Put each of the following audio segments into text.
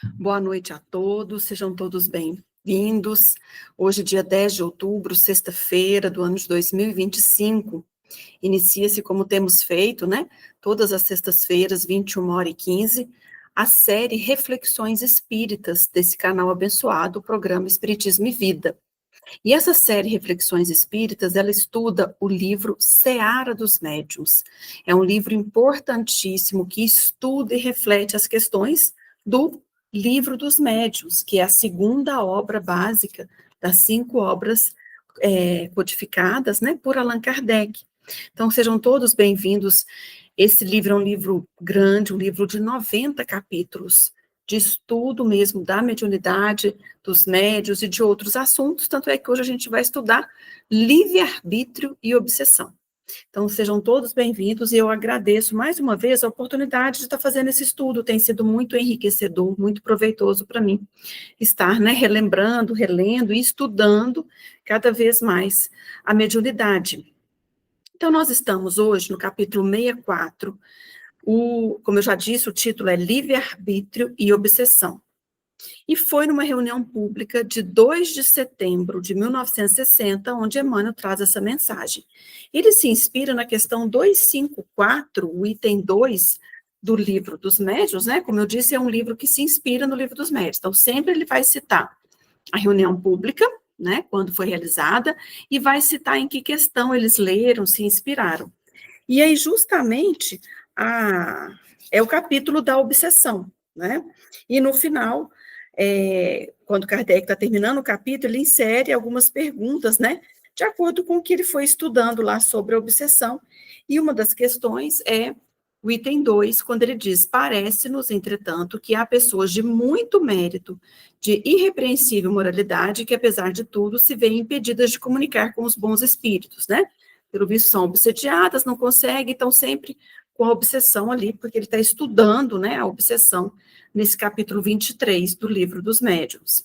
Boa noite a todos, sejam todos bem-vindos. Hoje, dia 10 de outubro, sexta-feira do ano de 2025, inicia-se, como temos feito, né, todas as sextas-feiras, 21h15, a série Reflexões Espíritas, desse canal abençoado, o programa Espiritismo e Vida. E essa série Reflexões Espíritas, ela estuda o livro Seara dos Médiuns. É um livro importantíssimo que estuda e reflete as questões do Livro dos Médiuns, que é a segunda obra básica das 5 obras codificadas, né, por Allan Kardec. Então, sejam todos bem-vindos. Esse livro é um livro grande, um livro de 90 capítulos, de estudo mesmo da mediunidade, dos médiuns e de outros assuntos, tanto é que hoje a gente vai estudar livre-arbítrio e obsessão. Então, sejam todos bem-vindos e eu agradeço mais uma vez a oportunidade de estar fazendo esse estudo, tem sido muito enriquecedor, muito proveitoso para mim, estar, né, relembrando, relendo e estudando cada vez mais a mediunidade. Então, nós estamos hoje no capítulo 64, como eu já disse, o título é Livre-arbítrio e Obsessão. E foi numa reunião pública de 2 de setembro de 1960, onde Emmanuel traz essa mensagem. Ele se inspira na questão 254, o item 2 do Livro dos Médiuns, né? Como eu disse, é um livro que se inspira no Livro dos Médiuns. Então, sempre ele vai citar a reunião pública, né, quando foi realizada, e vai citar em que questão eles leram, se inspiraram. E aí, justamente, é o capítulo da obsessão, né? E no final, quando Kardec está terminando o capítulo, ele insere algumas perguntas, né? De acordo com o que ele foi estudando lá sobre a obsessão. E uma das questões é o item 2, quando ele diz: parece-nos, entretanto, que há pessoas de muito mérito, de irrepreensível moralidade, que, apesar de tudo, se veem impedidas de comunicar com os bons espíritos, né? Pelo visto, são obsediadas, não conseguem, estão sempre com a obsessão ali, porque ele está estudando, né, a obsessão nesse capítulo 23 do Livro dos Médiuns.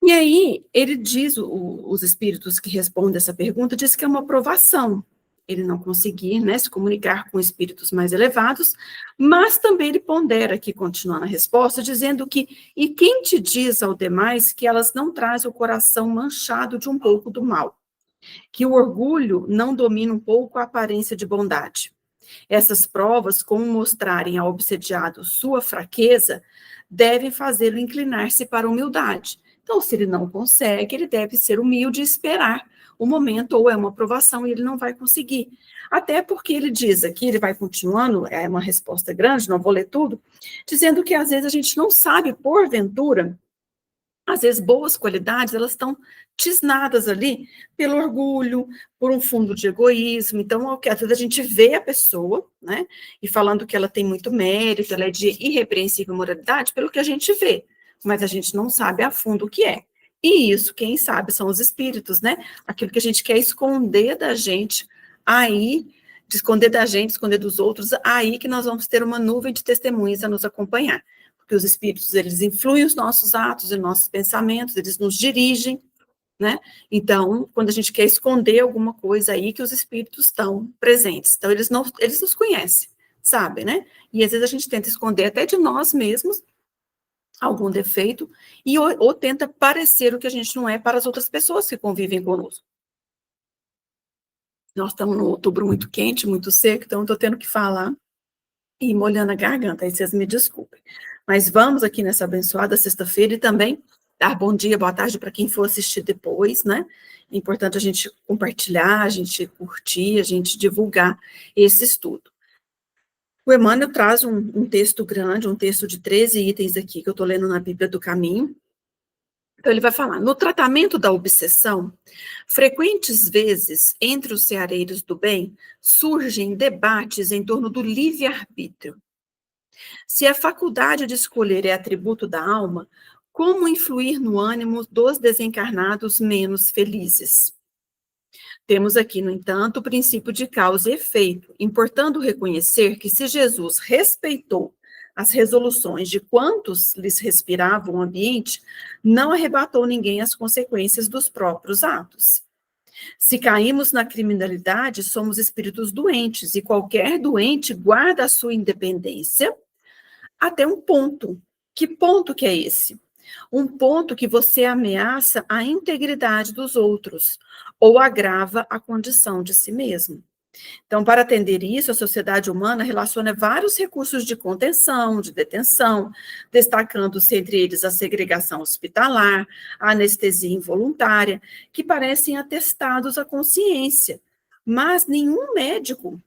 E aí, ele diz, os espíritos que respondem essa pergunta, diz que é uma provação ele não conseguir, né, se comunicar com espíritos mais elevados, mas também ele pondera aqui, continuando a resposta, dizendo que, e quem te diz ao demais que elas não trazem o coração manchado de um pouco do mal? Que o orgulho não domina um pouco a aparência de bondade. Essas provas, como mostrarem ao obsediado sua fraqueza, devem fazê-lo inclinar-se para a humildade. Então, se ele não consegue, ele deve ser humilde e esperar o momento, ou é uma provação e ele não vai conseguir. Até porque ele diz aqui, ele vai continuando, é uma resposta grande, não vou ler tudo, dizendo que às vezes a gente não sabe, porventura, às vezes boas qualidades, elas estão tisnadas ali pelo orgulho, por um fundo de egoísmo. Então, às vezes a gente vê a pessoa, né, e falando que ela tem muito mérito, ela é de irrepreensível moralidade, pelo que a gente vê, mas a gente não sabe a fundo o que é. E isso, quem sabe, são os espíritos, né, aquilo que a gente quer esconder da gente, aí, de esconder da gente, esconder dos outros, aí que nós vamos ter uma nuvem de testemunhas a nos acompanhar. Porque os espíritos, eles influem os nossos atos e nossos pensamentos, eles nos dirigem, né? Então, quando a gente quer esconder alguma coisa aí, que os espíritos estão presentes. Então, eles nos conhecem, sabem, né? E às vezes a gente tenta esconder até de nós mesmos algum defeito, ou tenta parecer o que a gente não é para as outras pessoas que convivem conosco. Nós estamos num outubro muito quente, muito seco, então estou tendo que falar e molhando a garganta, aí vocês me desculpem. Mas vamos aqui nessa abençoada sexta-feira e também dar bom dia, boa tarde para quem for assistir depois, né? É importante a gente compartilhar, a gente curtir, a gente divulgar esse estudo. O Emmanuel traz um texto grande, um texto de 13 itens aqui, que eu estou lendo na Bíblia do Caminho. Então, ele vai falar: no tratamento da obsessão, frequentes vezes, entre os ceareiros do bem, surgem debates em torno do livre-arbítrio. Se a faculdade de escolher é atributo da alma, como influir no ânimo dos desencarnados menos felizes? Temos aqui, no entanto, o princípio de causa e efeito, importando reconhecer que se Jesus respeitou as resoluções de quantos lhes respiravam o ambiente, não arrebatou ninguém as consequências dos próprios atos. Se caímos na criminalidade, somos espíritos doentes, e qualquer doente guarda a sua independência até um ponto Que ponto que é esse? Um ponto que você ameaça a integridade dos outros ou agrava a condição de si mesmo. Então, para atender isso, a sociedade humana relaciona vários recursos de contenção, de detenção, destacando-se entre eles a segregação hospitalar, a anestesia involuntária, que parecem atestados à consciência. Mas nenhum médico,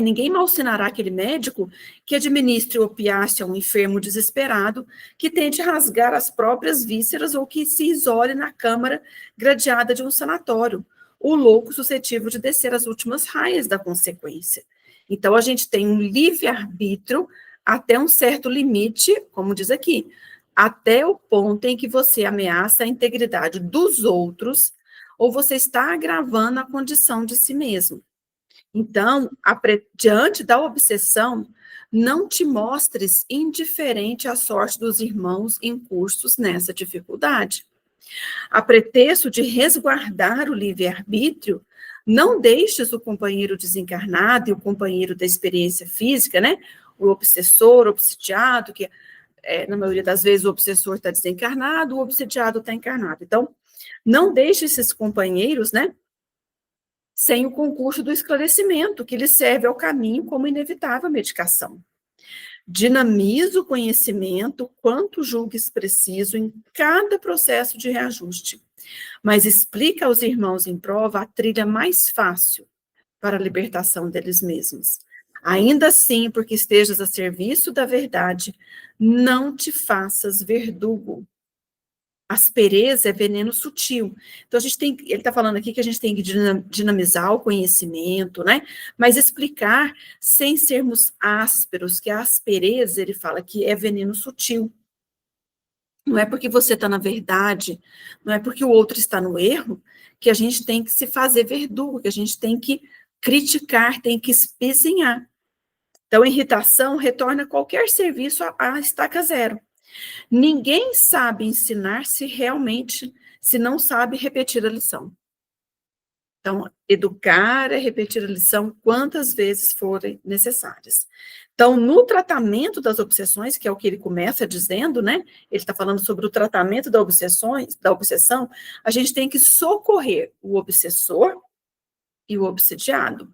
ninguém malsinará aquele médico que administre opiáceo a um enfermo desesperado, que tente rasgar as próprias vísceras ou que se isole na câmara gradeada de um sanatório, o louco suscetível de descer as últimas raias da consequência. Então, a gente tem um livre-arbítrio até um certo limite, como diz aqui, até o ponto em que você ameaça a integridade dos outros ou você está agravando a condição de si mesmo. Então, diante da obsessão, não te mostres indiferente à sorte dos irmãos incursos nessa dificuldade. A pretexto de resguardar o livre-arbítrio, não deixes o companheiro desencarnado e o companheiro da experiência física, né? O obsessor, o obsidiado, que na maioria das vezes o obsessor está desencarnado, o obsidiado está encarnado. Então, não deixe esses companheiros, né? Sem o concurso do esclarecimento, que lhe serve ao caminho como inevitável medicação. Dinamiza o conhecimento quanto julgues preciso em cada processo de reajuste, mas explica aos irmãos em prova a trilha mais fácil para a libertação deles mesmos. Ainda assim, porque estejas a serviço da verdade, não te faças verdugo. Aspereza é veneno sutil. Então, ele está falando aqui que a gente tem que dinamizar o conhecimento, né? Mas explicar sem sermos ásperos, que a aspereza, ele fala que é veneno sutil. Não é porque você está na verdade, não é porque o outro está no erro, que a gente tem que se fazer verdugo, que a gente tem que criticar, tem que espezinhar. Então, irritação retorna qualquer serviço à estaca zero. Ninguém sabe ensinar se não sabe repetir a lição. Então, educar é repetir a lição quantas vezes forem necessárias. Então, no tratamento das obsessões, que é o que ele começa dizendo, né? Ele está falando sobre o tratamento da obsessão, a gente tem que socorrer o obsessor e o obsidiado,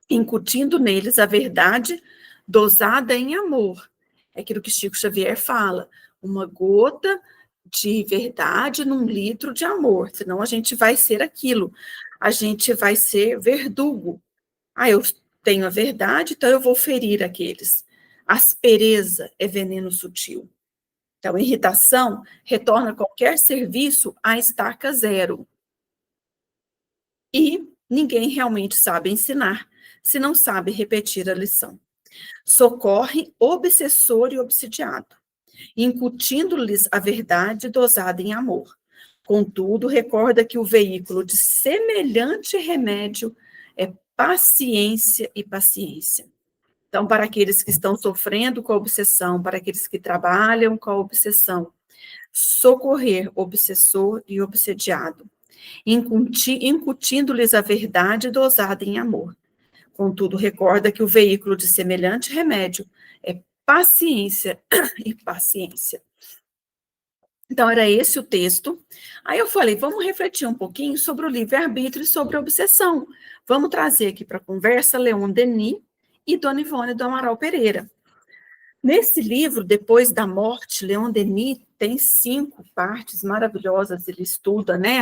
incutindo neles a verdade dosada em amor. É aquilo que Chico Xavier fala, uma gota de verdade num litro de amor, senão a gente vai ser aquilo, a gente vai ser verdugo. Eu tenho a verdade, então eu vou ferir aqueles. Aspereza é veneno sutil. Então, irritação retorna qualquer serviço à estaca zero. E ninguém realmente sabe ensinar, se não sabe repetir a lição. Socorre obsessor e obsidiado, incutindo-lhes a verdade dosada em amor. Contudo, recorda que o veículo de semelhante remédio é paciência e paciência. Então, para aqueles que estão sofrendo com a obsessão, para aqueles que trabalham com a obsessão, socorrer obsessor e obsediado, incutindo-lhes a verdade dosada em amor. Contudo, recorda que o veículo de semelhante remédio é paciência e paciência. Então, era esse o texto. Aí eu falei, vamos refletir um pouquinho sobre o livre-arbítrio e sobre a obsessão. Vamos trazer aqui para a conversa Leon Denis e Dona Ivone do Amaral Pereira. Nesse livro, Depois da Morte, Leon Denis tem 5 partes maravilhosas, ele estuda, né,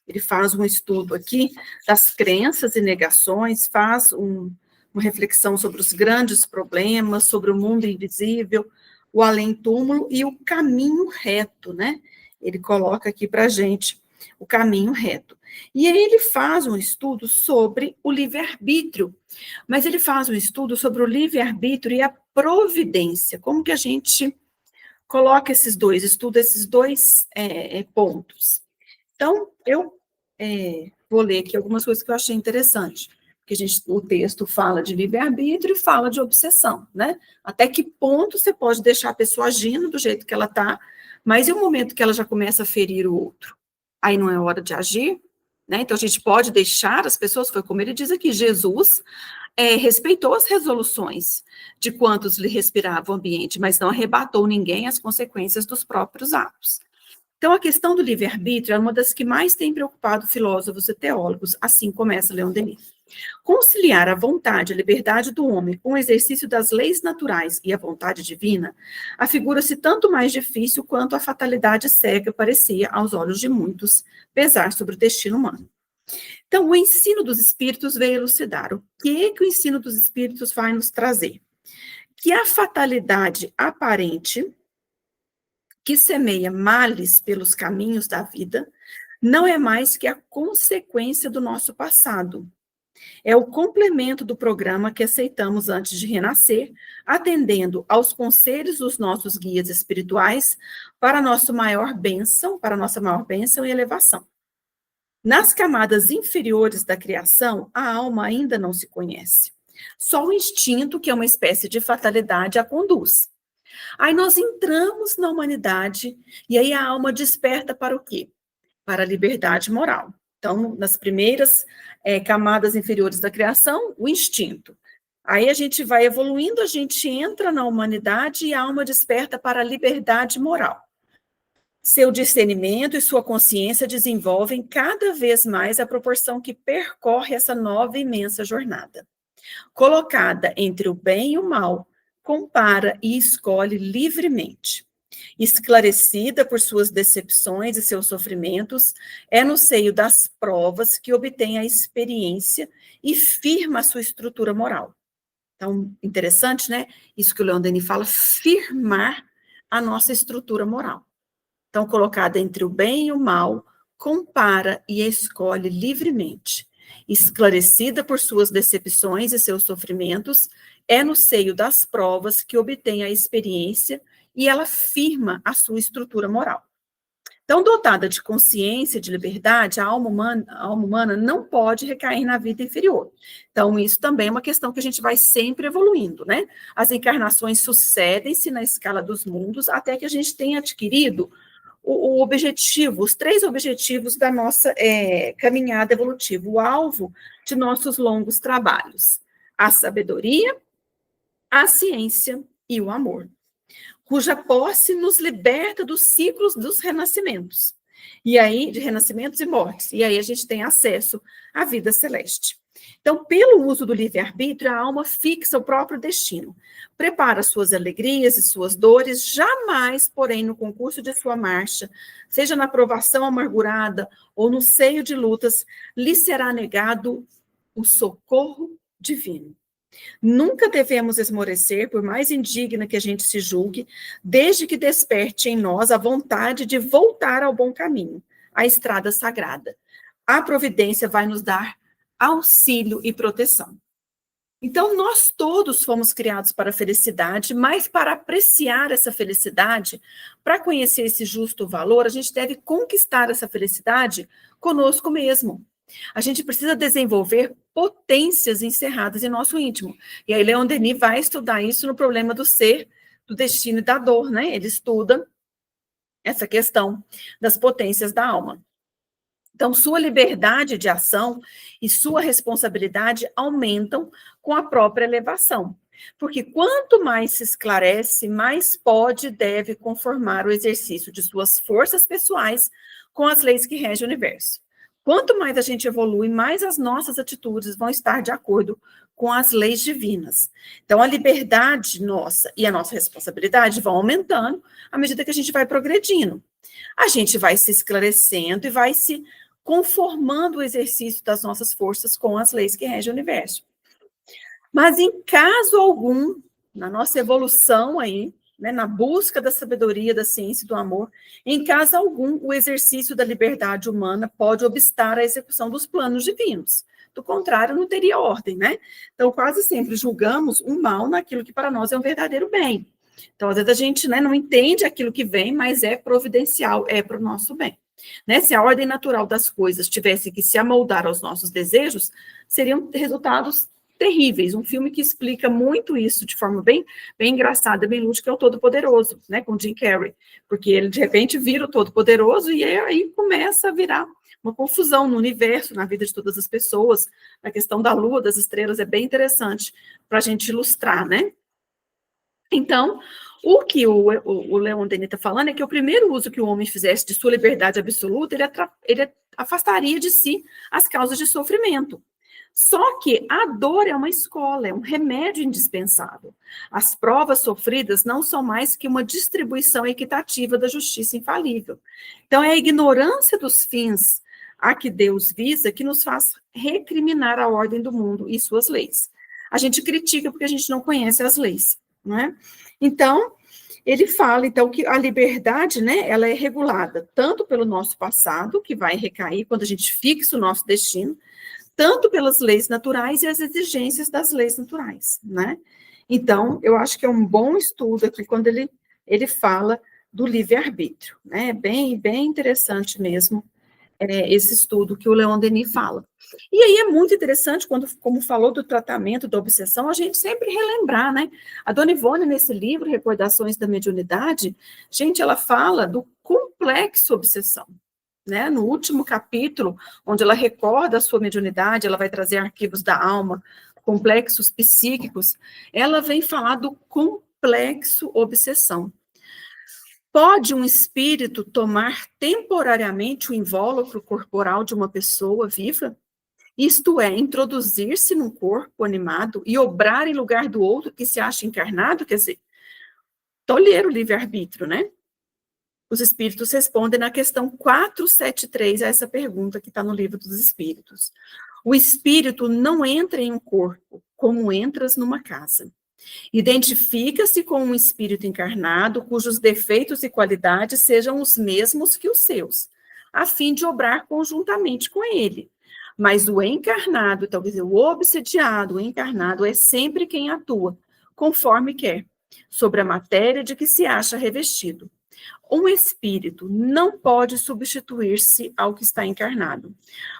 ele faz um estudo aqui das crenças e negações, faz uma reflexão sobre os grandes problemas, sobre o mundo invisível, o além-túmulo e o caminho reto, né? Ele coloca aqui para a gente o caminho reto. E aí ele faz um estudo sobre o livre-arbítrio, mas ele faz um estudo sobre o livre-arbítrio e a providência, como que a gente coloca estuda esses dois pontos. Então, eu vou ler aqui algumas coisas que eu achei interessante, porque o texto fala de livre-arbítrio e fala de obsessão, né? Até que ponto você pode deixar a pessoa agindo do jeito que ela está, mas em um momento que ela já começa a ferir o outro, aí não é hora de agir, né? Então, a gente pode deixar as pessoas, foi como ele diz aqui, Jesus respeitou as resoluções de quantos lhe respirava o ambiente, mas não arrebatou ninguém as consequências dos próprios atos. Então, a questão do livre-arbítrio é uma das que mais tem preocupado filósofos e teólogos, assim começa Leon Denis. Conciliar a vontade e a liberdade do homem com o exercício das leis naturais e a vontade divina afigura-se tanto mais difícil quanto a fatalidade cega parecia, aos olhos de muitos, pesar sobre o destino humano. Então, o ensino dos espíritos veio elucidar o que o ensino dos espíritos vai nos trazer. Que a fatalidade aparente, que semeia males pelos caminhos da vida, não é mais que a consequência do nosso passado. É o complemento do programa que aceitamos antes de renascer, atendendo aos conselhos dos nossos guias espirituais para nossa maior bênção e elevação. Nas camadas inferiores da criação, a alma ainda não se conhece. Só o instinto, que é uma espécie de fatalidade, a conduz. Aí nós entramos na humanidade e aí a alma desperta para o quê? Para a liberdade moral. Então, nas primeiras camadas inferiores da criação, o instinto. Aí a gente vai evoluindo, a gente entra na humanidade e a alma desperta para a liberdade moral. Seu discernimento e sua consciência desenvolvem cada vez mais a proporção que percorre essa nova e imensa jornada. Colocada entre o bem e o mal, compara e escolhe livremente. Esclarecida por suas decepções e seus sofrimentos, é no seio das provas que obtém a experiência e firma a sua estrutura moral. Então, interessante, né? Isso que o Leon Denis fala, firmar a nossa estrutura moral. Então, colocada entre o bem e o mal, compara e escolhe livremente. Esclarecida por suas decepções e seus sofrimentos, é no seio das provas que obtém a experiência e ela firma a sua estrutura moral. Então, dotada de consciência e de liberdade, a alma humana não pode recair na vida inferior. Então, isso também é uma questão que a gente vai sempre evoluindo, né? As encarnações sucedem-se na escala dos mundos até que a gente tenha adquirido o objetivo, os 3 objetivos da nossa caminhada evolutiva, o alvo de nossos longos trabalhos: a sabedoria, a ciência e o amor, cuja posse nos liberta dos ciclos dos renascimentos, e aí, de renascimentos e mortes, e aí a gente tem acesso à vida celeste. Então, pelo uso do livre-arbítrio, a alma fixa o próprio destino, prepara suas alegrias e suas dores, jamais, porém, no concurso de sua marcha, seja na provação amargurada ou no seio de lutas, lhe será negado o socorro divino. Nunca devemos esmorecer, por mais indigna que a gente se julgue, desde que desperte em nós a vontade de voltar ao bom caminho, à estrada sagrada. A providência vai nos dar auxílio e proteção. Então, nós todos fomos criados para a felicidade, mas para apreciar essa felicidade, para conhecer esse justo valor, a gente deve conquistar essa felicidade conosco mesmo. A gente precisa desenvolver potências encerradas em nosso íntimo. E aí, Leon Denis vai estudar isso no problema do ser, do destino e da dor, né? Ele estuda essa questão das potências da alma. Então, sua liberdade de ação e sua responsabilidade aumentam com a própria elevação. Porque quanto mais se esclarece, mais pode e deve conformar o exercício de suas forças pessoais com as leis que regem o universo. Quanto mais a gente evolui, mais as nossas atitudes vão estar de acordo com as leis divinas. Então, a liberdade nossa e a nossa responsabilidade vão aumentando à medida que a gente vai progredindo. A gente vai se esclarecendo e vai se conformando o exercício das nossas forças com as leis que regem o universo. Mas em caso algum, na nossa evolução aí, né, na busca da sabedoria, da ciência e do amor, em caso algum, o exercício da liberdade humana pode obstar a execução dos planos divinos. Do contrário, não teria ordem, né? Então, quase sempre julgamos o mal naquilo que para nós é um verdadeiro bem. Então, às vezes a gente, né, não entende aquilo que vem, mas é providencial, é para o nosso bem. Né? Se a ordem natural das coisas tivesse que se amoldar aos nossos desejos, seriam resultados terríveis. Um filme que explica muito isso de forma bem engraçada, bem lúdica, é o Todo-Poderoso, né, com Jim Carrey, porque ele de repente vira o Todo-Poderoso e aí começa a virar uma confusão no universo, na vida de todas as pessoas. A questão da lua, das estrelas, é bem interessante para a gente ilustrar, né? Então, o que o Leon Denis está falando é que o primeiro uso que o homem fizesse de sua liberdade absoluta, ele afastaria de si as causas de sofrimento. Só que a dor é uma escola, é um remédio indispensável. As provas sofridas não são mais que uma distribuição equitativa da justiça infalível. Então, é a ignorância dos fins a que Deus visa que nos faz recriminar a ordem do mundo e suas leis. A gente critica porque a gente não conhece as leis, não é? Então, ele fala, então, que a liberdade, né, ela é regulada tanto pelo nosso passado, que vai recair quando a gente fixa o nosso destino, tanto pelas leis naturais e as exigências das leis naturais, né? Então, eu acho que é um bom estudo aqui quando ele fala do livre-arbítrio, né? Bem interessante mesmo esse estudo que o Leon Denis fala. E aí é muito interessante, como falou do tratamento da obsessão, a gente sempre relembrar, né? A Dona Ivone, nesse livro, Recordações da Mediunidade, gente, ela fala do complexo obsessão, né? No último capítulo, onde ela recorda a sua mediunidade, ela vai trazer arquivos da alma, complexos psíquicos, ela vem falar do complexo obsessão. Pode um espírito tomar temporariamente o invólucro corporal de uma pessoa viva? Isto é, introduzir-se num corpo animado e obrar em lugar do outro que se acha encarnado? Quer dizer, tolher o livre-arbítrio, né? Os espíritos respondem na questão 473 a essa pergunta que está no livro dos espíritos. O espírito não entra em um corpo, como entras numa casa. Identifica-se com um espírito encarnado, cujos defeitos e qualidades sejam os mesmos que os seus, a fim de obrar conjuntamente com ele. Mas o encarnado, então, quer dizer, o obsediado, o encarnado, é sempre quem atua, conforme quer, sobre a matéria de que se acha revestido. Um espírito não pode substituir-se ao que está encarnado.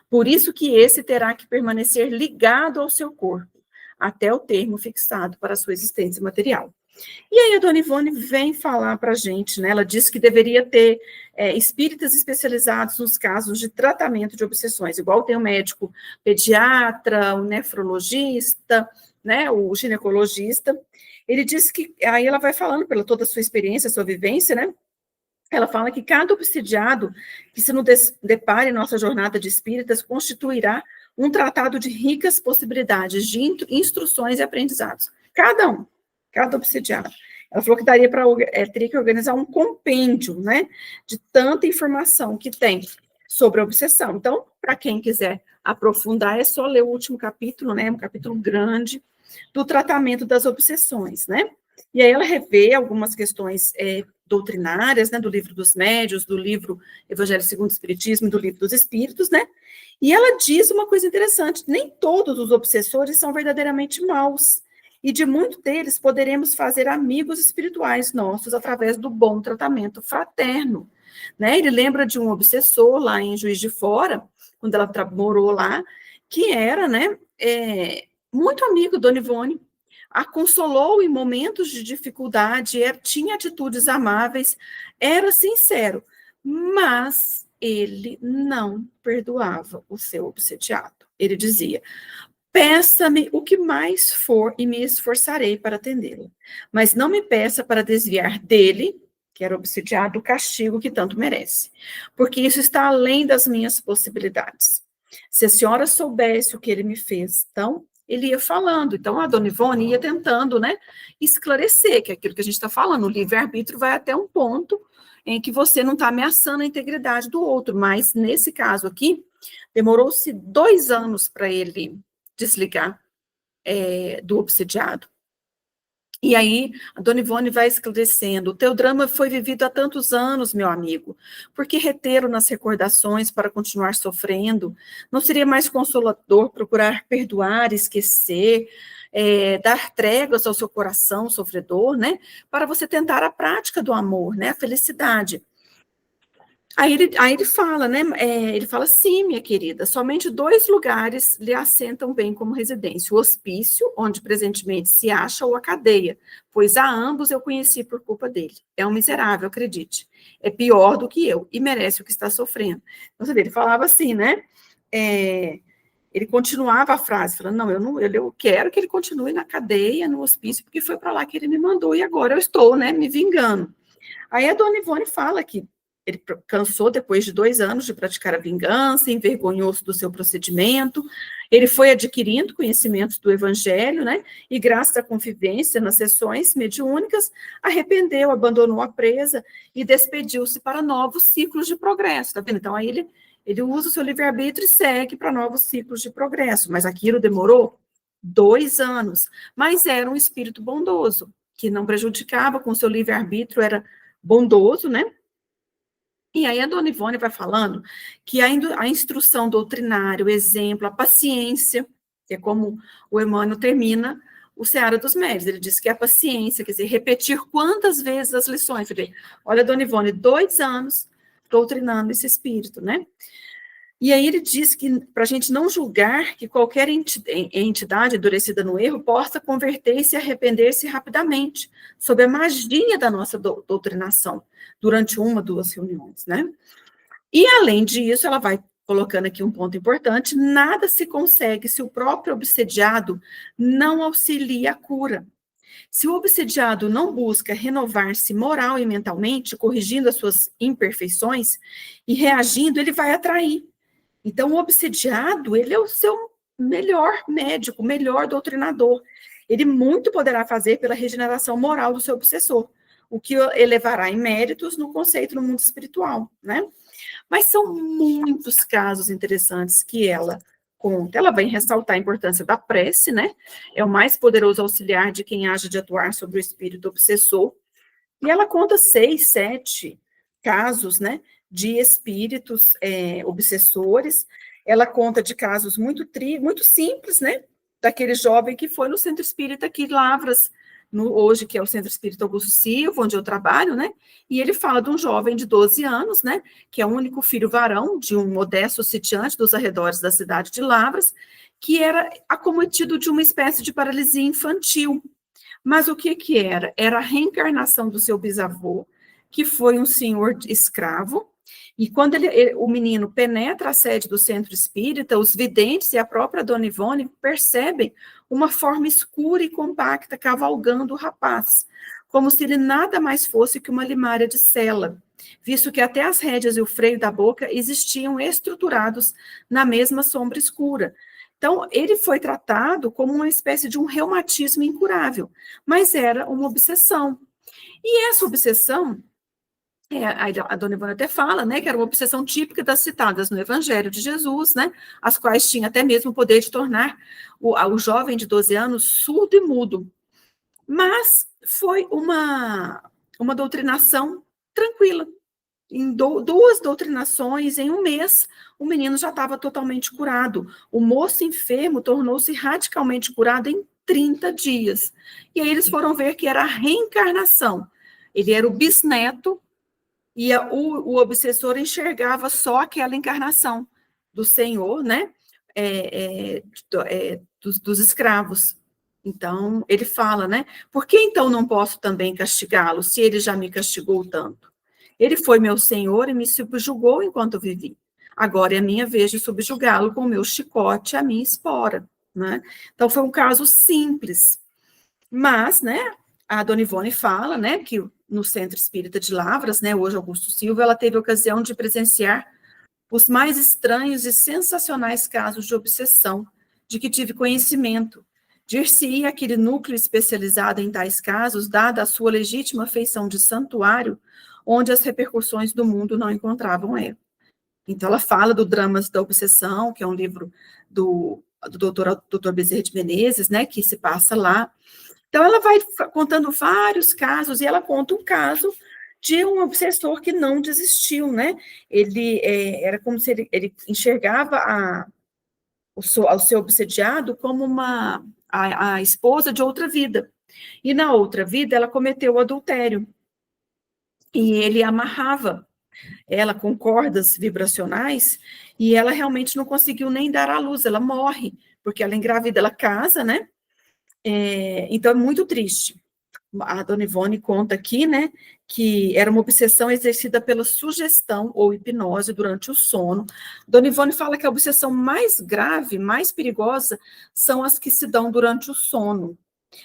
Por isso que esse terá que permanecer ligado ao seu corpo, até o termo fixado para a sua existência material. E aí a Dona Ivone vem falar para a gente, né? Ela diz que deveria ter espíritas especializados nos casos de tratamento de obsessões, igual tem o médico pediatra, o nefrologista, né? O ginecologista. Ele diz que, aí ela vai falando pela toda a sua experiência, sua vivência, né? Ela fala que cada obsidiado que se nos depare em nossa jornada de espíritas constituirá um tratado de ricas possibilidades de instruções e aprendizados. Cada obsidiado. Ela falou que teria que organizar um compêndio, né, de tanta informação que tem sobre a obsessão. Então, para quem quiser aprofundar, é só ler o último capítulo, né, um capítulo grande, do tratamento das obsessões, né? E aí ela revê algumas questões doutrinárias, né, do livro dos médios, do livro Evangelho segundo o Espiritismo, do livro dos Espíritos, né? E ela diz uma coisa interessante: nem todos os obsessores são verdadeiramente maus, e de muitos deles poderemos fazer amigos espirituais nossos através do bom tratamento fraterno, né? Ele lembra de um obsessor lá em Juiz de Fora, quando ela morou lá, que era, né, muito amigo do Dona Ivone, a consolou em momentos de dificuldade, tinha atitudes amáveis, era sincero, mas ele não perdoava o seu obsediado. Ele dizia: peça-me o que mais for e me esforçarei para atendê-lo, mas não me peça para desviar dele, que era obsediado, o castigo que tanto merece, porque isso está além das minhas possibilidades. Se a senhora soubesse o que ele me fez, então ele ia falando. Então, a Dona Ivone ia tentando, né, esclarecer, que é aquilo que a gente está falando, o livre-arbítrio vai até um ponto em que você não está ameaçando a integridade do outro, mas nesse caso aqui, demorou-se 2 anos para ele desligar do obsediado. E aí, a Dona Ivone vai esclarecendo: o teu drama foi vivido há tantos anos, meu amigo, por que retê-lo nas recordações para continuar sofrendo? Não seria mais consolador procurar perdoar, esquecer, dar tréguas ao seu coração sofredor, né? Para você tentar a prática do amor, né? A felicidade. Aí ele fala, né? Ele fala, sim, minha querida, somente 2 lugares lhe assentam bem como residência: o hospício, onde presentemente se acha, ou a cadeia, pois a ambos eu conheci por culpa dele. É um miserável, acredite. É pior do que eu e merece o que está sofrendo. Então, você vê, ele falava assim, né? Ele continuava a frase, falando, não, eu quero que ele continue na cadeia, no hospício, porque foi para lá que ele me mandou e agora eu estou, né, me vingando. Aí a dona Ivone fala que ele cansou depois de 2 anos de praticar a vingança, envergonhou-se do seu procedimento, ele foi adquirindo conhecimentos do evangelho, né, e graças à convivência nas sessões mediúnicas, arrependeu, abandonou a presa e despediu-se para novos ciclos de progresso, tá vendo? Então aí ele usa o seu livre-arbítrio e segue para novos ciclos de progresso, mas aquilo demorou 2 anos, mas era um espírito bondoso, que não prejudicava com o seu livre-arbítrio, era bondoso, né? E aí a dona Ivone vai falando que a instrução doutrinária, o exemplo, a paciência, que é como o Emmanuel termina o Seara dos Médiuns, ele diz que é a paciência, quer dizer, repetir quantas vezes as lições. Olha, dona Ivone, 2 anos doutrinando esse espírito, né? E aí ele diz que, para a gente não julgar que qualquer entidade endurecida no erro possa converter-se e arrepender-se rapidamente, sob a magia da nossa doutrinação, durante 1, 2 reuniões, né? E, além disso, ela vai colocando aqui um ponto importante: nada se consegue se o próprio obsediado não auxilia a cura. Se o obsediado não busca renovar-se moral e mentalmente, corrigindo as suas imperfeições e reagindo, ele vai atrair. Então, o obsediado, ele é o seu melhor médico, melhor doutrinador. Ele muito poderá fazer pela regeneração moral do seu obsessor, o que elevará em méritos no conceito no mundo espiritual, né? Mas são muitos casos interessantes que ela conta. Ela vai ressaltar a importância da prece, né? É o mais poderoso auxiliar de quem age de atuar sobre o espírito obsessor. E ela conta 6, 7 casos, né, de espíritos obsessores. Ela conta de casos muito simples, né, daquele jovem que foi no Centro Espírita aqui, Lavras, hoje, que é o Centro Espírita Augusto Silva, onde eu trabalho, né, e ele fala de um jovem de 12 anos, né, que é o único filho varão de um modesto sitiante dos arredores da cidade de Lavras, que era acometido de uma espécie de paralisia infantil. Mas o que era? Era a reencarnação do seu bisavô, que foi um senhor escravo, e quando o menino penetra a sede do centro espírita, os videntes e a própria dona Ivone percebem uma forma escura e compacta cavalgando o rapaz, como se ele nada mais fosse que uma limária de sela, visto que até as rédeas e o freio da boca existiam estruturados na mesma sombra escura. Então, ele foi tratado como uma espécie de um reumatismo incurável, mas era uma obsessão. E essa obsessão, a dona Ivone até fala, né, que era uma obsessão típica das citadas no Evangelho de Jesus, né, as quais tinha até mesmo o poder de tornar o jovem de 12 anos surdo e mudo. Mas foi uma doutrinação tranquila. Em 2 doutrinações, em 1 mês, o menino já estava totalmente curado. O moço enfermo tornou-se radicalmente curado em 30 dias. E aí eles foram ver que era a reencarnação. Ele era o bisneto e o obsessor enxergava só aquela encarnação do Senhor, né? Dos escravos. Então, ele fala, né? Por que então não posso também castigá-lo, se ele já me castigou tanto? Ele foi meu senhor e me subjugou enquanto vivi. Agora é a minha vez de subjugá-lo com o meu chicote e a minha espora, né? Então, foi um caso simples. Mas, né, a dona Ivone fala, né, que no Centro Espírita de Lavras, né, hoje Augusto Silva, ela teve a ocasião de presenciar os mais estranhos e sensacionais casos de obsessão, de que tive conhecimento. Dir-se-ia aquele núcleo especializado em tais casos, dada a sua legítima feição de santuário, onde as repercussões do mundo não encontravam eco. Então, ela fala do Dramas da Obsessão, que é um livro do doutor Bezerra de Menezes, né, que se passa lá. Então, ela vai contando vários casos, e ela conta um caso de um obsessor que não desistiu, né? Ele era como se ele enxergava o seu obsediado como a esposa de outra vida. E na outra vida, ela cometeu o adultério. E ele amarrava ela com cordas vibracionais, e ela realmente não conseguiu nem dar à luz, ela morre, porque ela engravida, ela casa, né? Então é muito triste. A dona Ivone conta aqui, né, que era uma obsessão exercida pela sugestão ou hipnose durante o sono. Dona Ivone fala que a obsessão mais grave, mais perigosa, são as que se dão durante o sono.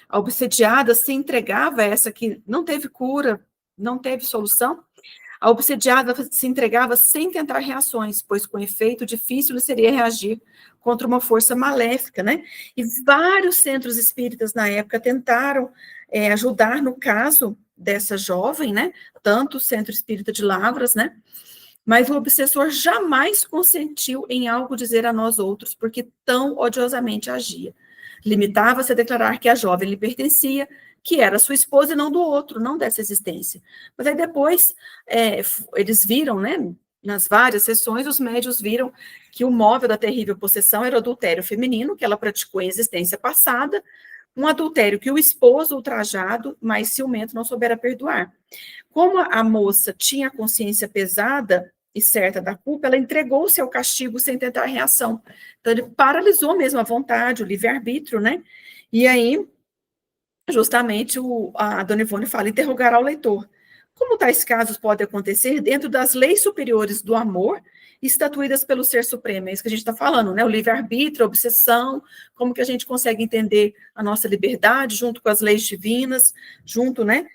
A obsediada se entregava a essa que não teve cura, não teve solução. A obsediada se entregava sem tentar reações, pois com efeito difícil lhe seria reagir contra uma força maléfica, né? E vários centros espíritas na época tentaram ajudar no caso dessa jovem, né? Tanto o Centro Espírita de Lavras, né? Mas o obsessor jamais consentiu em algo dizer a nós outros, porque tão odiosamente agia. Limitava-se a declarar que a jovem lhe pertencia, que era sua esposa e não do outro, não dessa existência. Mas aí depois, eles viram, né, nas várias sessões, os médios viram que o móvel da terrível possessão era o adultério feminino, que ela praticou em existência passada, um adultério que o esposo ultrajado, mais ciumento, não soubera perdoar. Como a moça tinha a consciência pesada e certa da culpa, ela entregou-se ao castigo sem tentar reação. Então, ele paralisou mesmo a vontade, o livre-arbítrio, né? E aí, justamente, a dona Ivone fala, interrogará o leitor. Como tais casos podem acontecer dentro das leis superiores do amor estatuídas pelo Ser Supremo? É isso que a gente está falando, né? O livre-arbítrio, a obsessão, como que a gente consegue entender a nossa liberdade junto com as leis divinas, junto, né?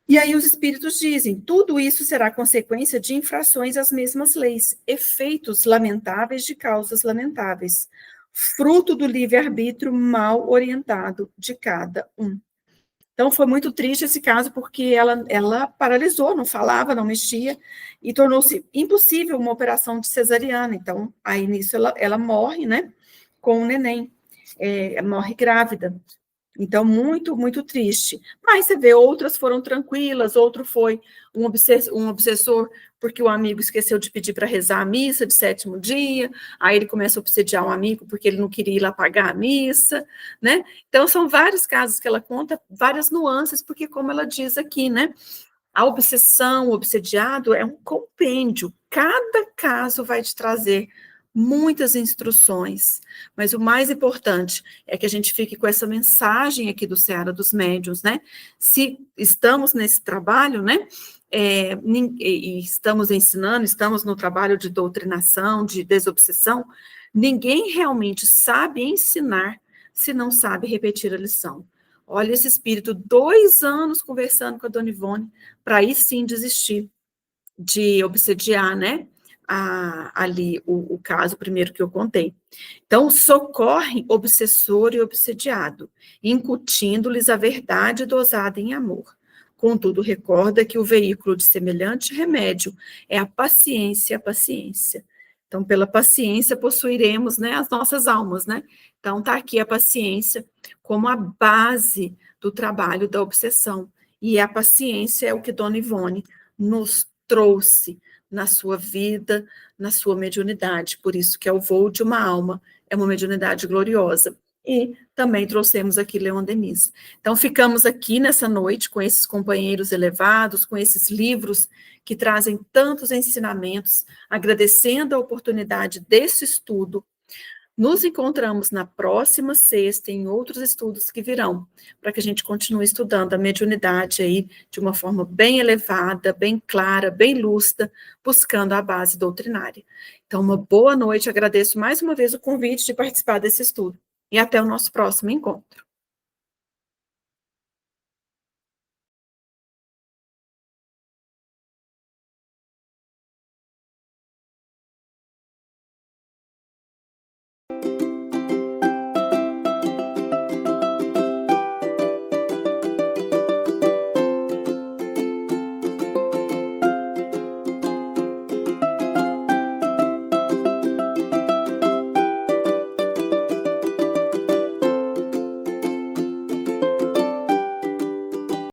E aí os espíritos dizem, tudo isso será consequência de infrações às mesmas leis, efeitos lamentáveis de causas lamentáveis, fruto do livre-arbítrio mal orientado de cada um. Então foi muito triste esse caso, porque ela paralisou, não falava, não mexia, e tornou-se impossível uma operação de cesariana. Então, aí nisso ela morre, né, com o neném, morre grávida. Então, muito, muito triste. Mas você vê, outras foram tranquilas, outro foi um obsessor, porque o amigo esqueceu de pedir para rezar a missa de sétimo dia, aí ele começa a obsediar um amigo porque ele não queria ir lá pagar a missa, né? Então, são vários casos que ela conta, várias nuances, porque como ela diz aqui, né? A obsessão, o obsediado é um compêndio, cada caso vai te trazer muitas instruções, mas o mais importante é que a gente fique com essa mensagem aqui do Seara dos Médiuns, né? Se estamos nesse trabalho, né? E estamos ensinando, estamos no trabalho de doutrinação, de desobsessão, ninguém realmente sabe ensinar se não sabe repetir a lição. Olha esse espírito, 2 anos conversando com a dona Ivone, para aí sim desistir de obsediar, né? Ali o caso primeiro que eu contei. Então, socorre obsessor e obsediado, incutindo-lhes a verdade dosada em amor. Contudo, recorda que o veículo de semelhante remédio é a paciência, a paciência. Então, pela paciência possuiremos, né, as nossas almas, né? Então, está aqui a paciência como a base do trabalho da obsessão. E a paciência é o que Dona Ivone nos trouxe na sua vida, na sua mediunidade. Por isso que é o voo de uma alma, é uma mediunidade gloriosa. E também trouxemos aqui Leon Denis. Então, ficamos aqui nessa noite com esses companheiros elevados, com esses livros que trazem tantos ensinamentos, agradecendo a oportunidade desse estudo. Nos encontramos na próxima sexta em outros estudos que virão, para que a gente continue estudando a mediunidade aí de uma forma bem elevada, bem clara, bem lúcida, buscando a base doutrinária. Então, uma boa noite, agradeço mais uma vez o convite de participar desse estudo e até o nosso próximo encontro.